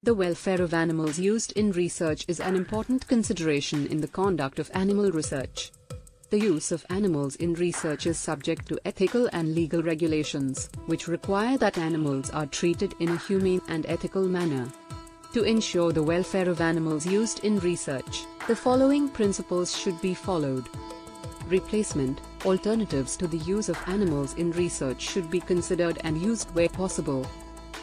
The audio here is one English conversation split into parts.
The welfare of animals used in research is an important consideration in the conduct of animal research. The use of animals in research is subject to ethical and legal regulations, which require that animals are treated in a humane and ethical manner. To ensure the welfare of animals used in research, the following principles should be followed. Replacement, alternatives to the use of animals in research should be considered and used where possible.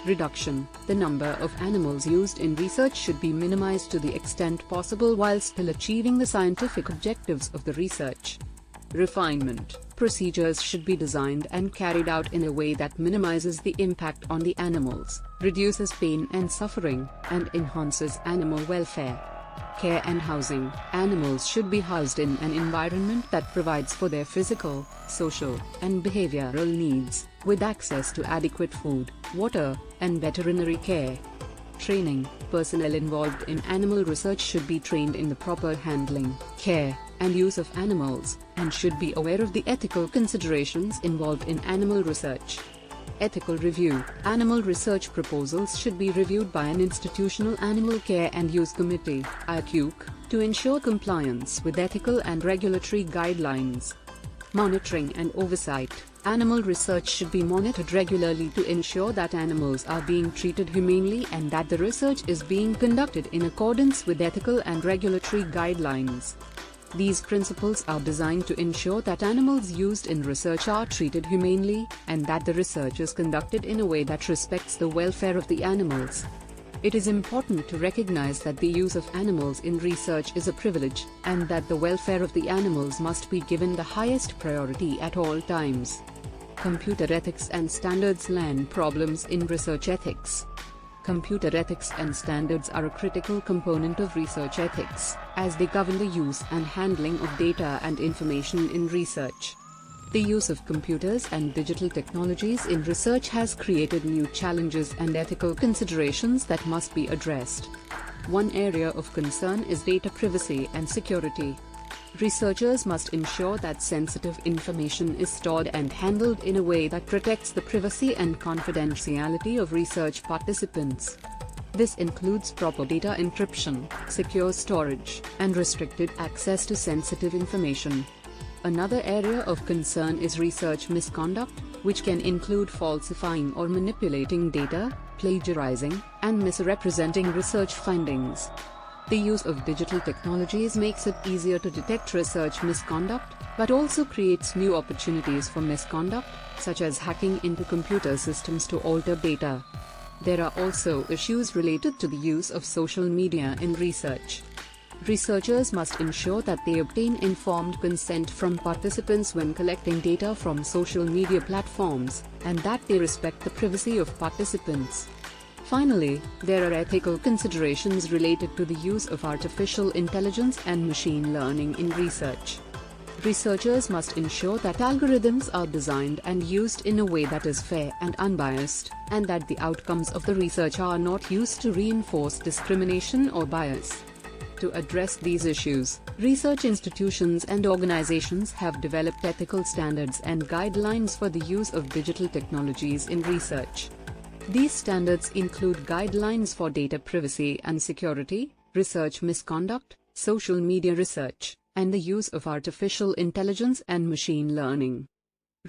Reduction, the number of animals used in research should be minimized to the extent possible while still achieving the scientific objectives of the research. Refinement, procedures should be designed and carried out in a way that minimizes the impact on the animals, reduces pain and suffering, and enhances animal welfare. Care and housing, animals should be housed in an environment that provides for their physical, social, and behavioral needs, with access to adequate food, water, and veterinary care. Training, personnel involved in animal research should be trained in the proper handling, care, and use of animals, and should be aware of the ethical considerations involved in animal research. Ethical review, animal research proposals should be reviewed by an institutional animal care and use committee, IACUC, to ensure compliance with ethical and regulatory guidelines. Monitoring and oversight, animal research should be monitored regularly to ensure that animals are being treated humanely and that the research is being conducted in accordance with ethical and regulatory guidelines. These principles are designed to ensure that animals used in research are treated humanely, and that the research is conducted in a way that respects the welfare of the animals. It is important to recognize that the use of animals in research is a privilege, and that the welfare of the animals must be given the highest priority at all times. Computer ethics and standards. Land problems in research ethics. Computer ethics and standards are a critical component of research ethics, as they govern the use and handling of data and information in research. The use of computers and digital technologies in research has created new challenges and ethical considerations that must be addressed. One area of concern is data privacy and security. Researchers must ensure that sensitive information is stored and handled in a way that protects the privacy and confidentiality of research participants. This includes proper data encryption, secure storage, and restricted access to sensitive information. Another area of concern is research misconduct, which can include falsifying or manipulating data, plagiarizing, and misrepresenting research findings. The use of digital technologies makes it easier to detect research misconduct, but also creates new opportunities for misconduct, such as hacking into computer systems to alter data. There are also issues related to the use of social media in research. Researchers must ensure that they obtain informed consent from participants when collecting data from social media platforms, and that they respect the privacy of participants. Finally, there are ethical considerations related to the use of artificial intelligence and machine learning in research. Researchers must ensure that algorithms are designed and used in a way that is fair and unbiased, and that the outcomes of the research are not used to reinforce discrimination or bias. To address these issues, research institutions and organizations have developed ethical standards and guidelines for the use of digital technologies in research. These standards include guidelines for data privacy and security, research misconduct, social media research, and the use of artificial intelligence and machine learning.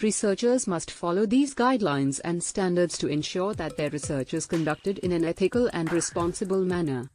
Researchers must follow these guidelines and standards to ensure that their research is conducted in an ethical and responsible manner.